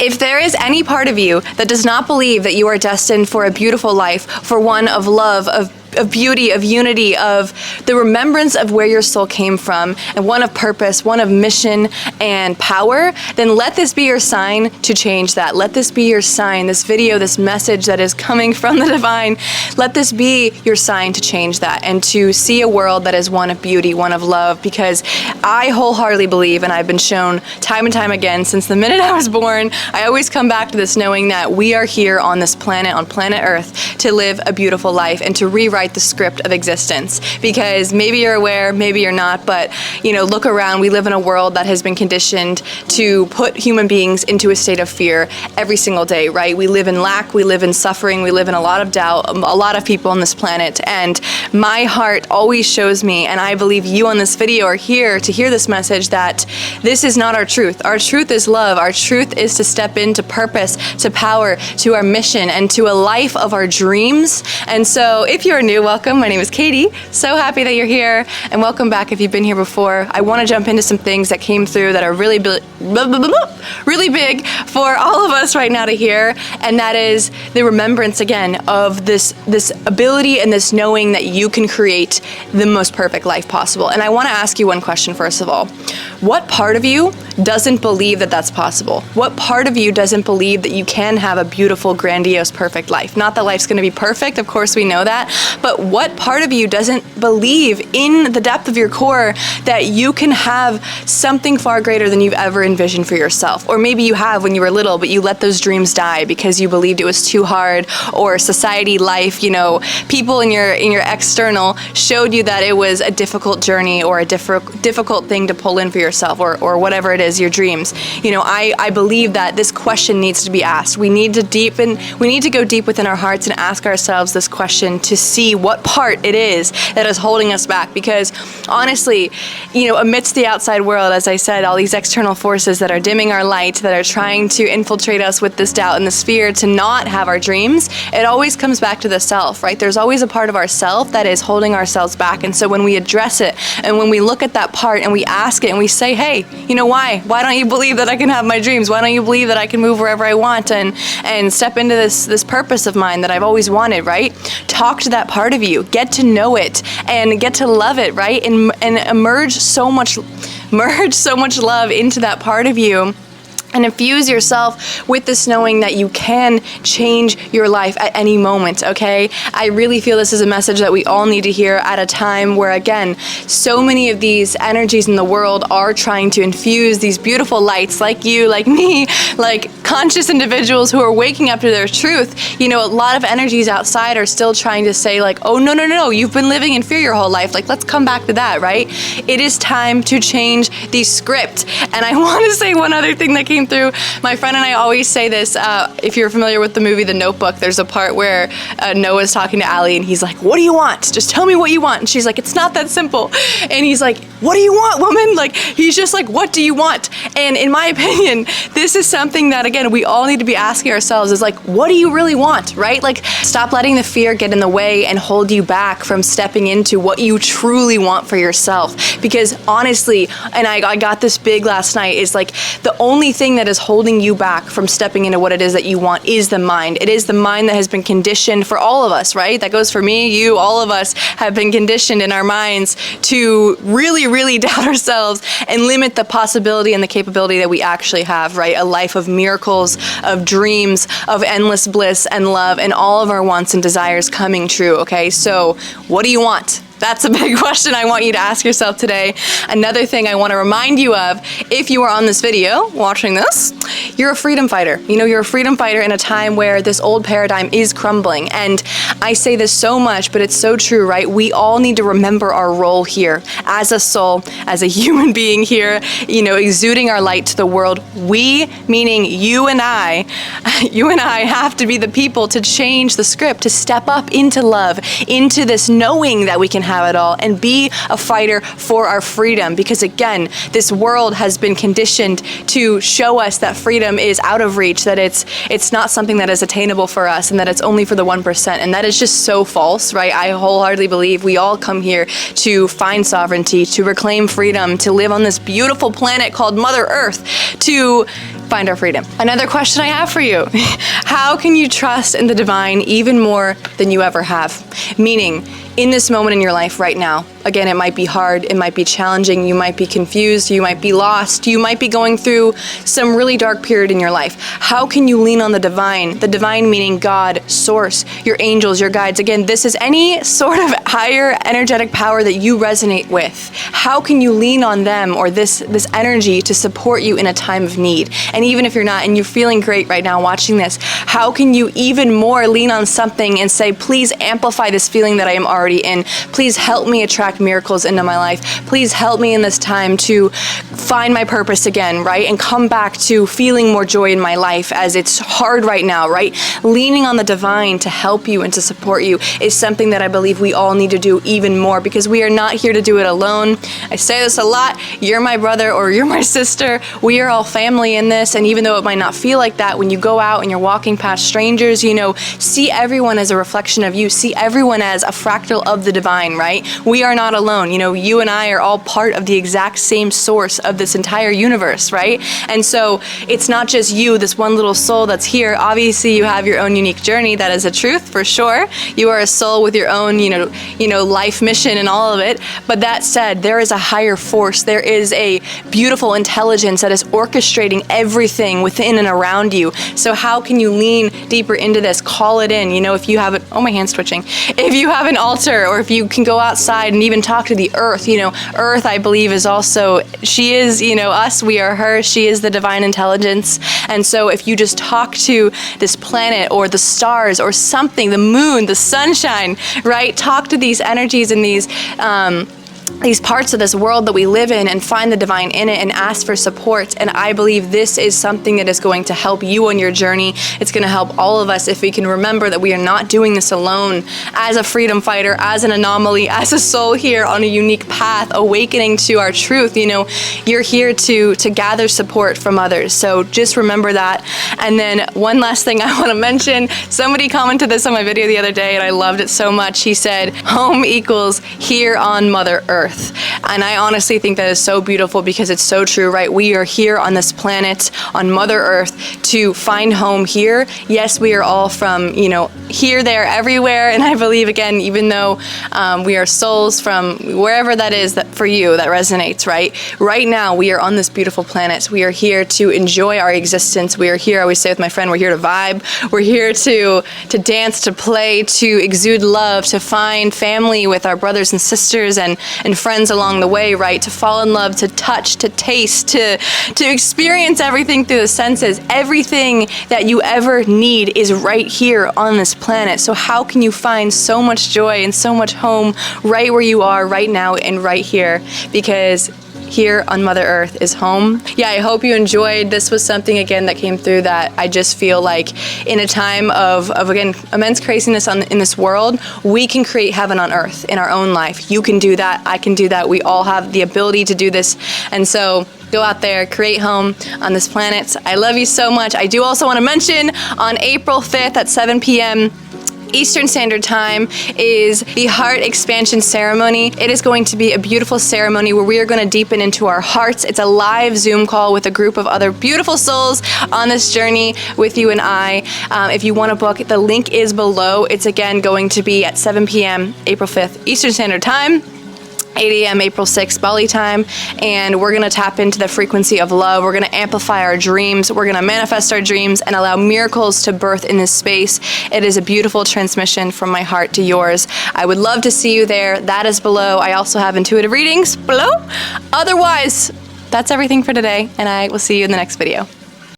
If there is any part of you that does not believe that you are destined for a beautiful life, for one of love, of beauty, of unity, of the remembrance of where your soul came from, and one of purpose, one of mission and power, then let this be your sign to change that. Let this be your sign, this video, this message that is coming from the divine, let this be your sign to change that and to see a world that is one of beauty, one of love, because I wholeheartedly believe, and I've been shown time and time again since the minute I was born, I always come back to this knowing that we are here on this planet, on planet Earth, to live a beautiful life and to rewrite the script of existence. Because maybe you're aware, maybe you're not, but look around. We live in a world that has been conditioned to put human beings into a state of fear every single day, right? We live in lack, we live in suffering, we live in a lot of doubt, a lot of people on this planet. And my heart always shows me, and I believe you on this video are here to hear this message, that this is not our truth. Our truth is love. Our truth is to step into purpose, to power, to our mission, and to a life of our dreams. And so if you're new, welcome. My name is Katie. So happy that you're here, and welcome back if you've been here before. I want to jump into some things that came through that are really big for all of us right now to hear, and that is the remembrance again of this ability and this knowing that you can create the most perfect life possible. And I want to ask you one question first of all. What part of you doesn't believe that that's possible? What part of you doesn't believe that you can have a beautiful, grandiose, perfect life? Not that life's going to be perfect, of course we know that, but what part of you doesn't believe in the depth of your core that you can have something far greater than you've ever envisioned for yourself? Or maybe you have when you were little, but you let those dreams die because you believed it was too hard, or society, life, people in your external showed you that it was a difficult journey or a difficult thing to pull in for yourself, or whatever it is, your dreams. I believe that this question needs to be asked. We need to go deep within our hearts and ask ourselves this question to see what part it is that is holding us back. Because honestly, amidst the outside world, as I said, all these external forces that are dimming our light, that are trying to infiltrate us with this doubt and this fear to not have our dreams, it always comes back to the self, right? There's always a part of ourself that is holding ourselves back. And so when we address it, and when we look at that part and we ask it and we say, hey, why don't you believe that I can have my dreams? Why don't you believe that I can move wherever I want and step into this purpose of mine that I've always wanted, right? Talk to that part of you, get to know it and get to love it, right? And merge so much love into that part of you. And infuse yourself with this knowing that you can change your life at any moment, okay? I really feel this is a message that we all need to hear at a time where, again, so many of these energies in the world are trying to infuse these beautiful lights, like you, like me, like conscious individuals who are waking up to their truth. A lot of energies outside are still trying to say like, oh, no, you've been living in fear your whole life. Like, let's come back to that, right? It is time to change the script. And I want to say one other thing that came through. My friend and I always say this. If you're familiar with the movie The Notebook, there's a part where Noah's talking to Allie and he's like, what do you want? Just tell me what you want. And she's like, it's not that simple. And he's like, what do you want, woman? Like, he's just like, what do you want? And in my opinion, this is something that, again, we all need to be asking ourselves is like, what do you really want, right? Like, stop letting the fear get in the way and hold you back from stepping into what you truly want for yourself. Because honestly, and I got this big last night, is like the only thing that is holding you back from stepping into what it is that you want is the mind. It is the mind that has been conditioned for all of us, right? That goes for me, you, all of us have been conditioned in our minds to really, really doubt ourselves and limit the possibility and the capability that we actually have, right? A life of miracles, of dreams, of endless bliss and love, and all of our wants and desires coming true, okay? So what do you want? That's a big question I want you to ask yourself today. Another thing I want to remind you of, if you are on this video watching this, you're a freedom fighter. You're a freedom fighter in a time where this old paradigm is crumbling. And I say this so much, but it's so true, right? We all need to remember our role here as a soul, as a human being here, exuding our light to the world. We, meaning you and I have to be the people to change the script, to step up into love, into this knowing that we can have it all, and be a fighter for our freedom. Because again, this world has been conditioned to show us that freedom is out of reach, that it's not something that is attainable for us, and that it's only for the 1%. And that is just so false, right? I wholeheartedly believe we all come here to find sovereignty, to reclaim freedom, to live on this beautiful planet called Mother Earth, to find our freedom. Another question I have for you. How can you trust in the divine even more than you ever have? Meaning, in this moment in your life right now, again, it might be hard, it might be challenging, you might be confused, you might be lost, you might be going through some really dark period in your life. How can you lean on the divine? The divine meaning God, source, your angels, your guides. Again, this is any sort of higher energetic power that you resonate with. How can you lean on them or this energy to support you in a time of need? And even if you're not and you're feeling great right now watching this, how can you even more lean on something and say, please amplify this feeling that I am already in. Please help me attract miracles into my life. Please help me in this time to find my purpose again, right? And come back to feeling more joy in my life as it's hard right now, right? Leaning on the divine to help you and to support you is something that I believe we all need to do even more, because we are not here to do it alone. I say this a lot. You're my brother or you're my sister. We are all family in this. And even though it might not feel like that, when you go out and you're walking past strangers, see everyone as a reflection of you. See everyone as a fractal of the divine, right? We are not alone. You and I are all part of the exact same source of this entire universe, right? And so it's not just you, this one little soul that's here. Obviously, you have your own unique journey. That is a truth for sure. You are a soul with your own, life mission and all of it. But that said, there is a higher force. There is a beautiful intelligence that is orchestrating everything within and around you. So how can you lean deeper into this? Call it in. If you have it, oh, my hand's twitching. If you have an altar, or if you can go outside and even talk to the earth, earth, I believe, is also, she is, us, we are her, she is the divine intelligence. And so if you just talk to this planet or the stars or something, the moon, the sunshine, right? Talk to these energies and these parts of this world that we live in and find the divine in it and ask for support. And I believe this is something that is going to help you on your journey. It's going to help all of us if we can remember that we are not doing this alone. As a freedom fighter, as an anomaly, as a soul here on a unique path, awakening to our truth, you're here to gather support from others. So just remember that. And then one last thing I want to mention, somebody commented this on my video the other day and I loved it so much. He said, home equals here on Mother Earth. And I honestly think that is so beautiful, because it's so true, right? We are here on this planet, on Mother Earth, to find home here. Yes, we are all from, here, there, everywhere. And I believe, again, even though we are souls from wherever that is that for you that resonates, right? Right now, we are on this beautiful planet. We are here to enjoy our existence. We are here, I always say with my friend, we're here to vibe. We're here to dance, to play, to exude love, to find family with our brothers and sisters and friends along the way, right? To fall in love, to touch, to taste, to experience everything through the senses. Everything that you ever need is right here on this planet. So how can you find so much joy and so much home right where you are right now and right here? Because here on Mother Earth is home. Yeah, I hope you enjoyed. This was something, again, that came through that I just feel like in a time of again, immense craziness in this world, we can create heaven on earth in our own life. You can do that. I can do that. We all have the ability to do this. And so go out there, create home on this planet. I love you so much. I do also want to mention on April 5th at 7 p.m. Eastern Standard Time is the Heart Expansion Ceremony. It is going to be a beautiful ceremony where we are going to deepen into our hearts. It's a live Zoom call with a group of other beautiful souls on this journey with you and I. If you want to book, the link is below. It's again going to be at 7 p.m. April 5th Eastern Standard Time. 8 a.m. April 6th Bali time, and we're going to tap into the frequency of love. We're going to amplify our dreams. We're going to manifest our dreams and allow miracles to birth in this space. It is a beautiful transmission from my heart to yours. I would love to see you there. That is below. I also have intuitive readings below. Otherwise, that's everything for today, and I will see you in the next video.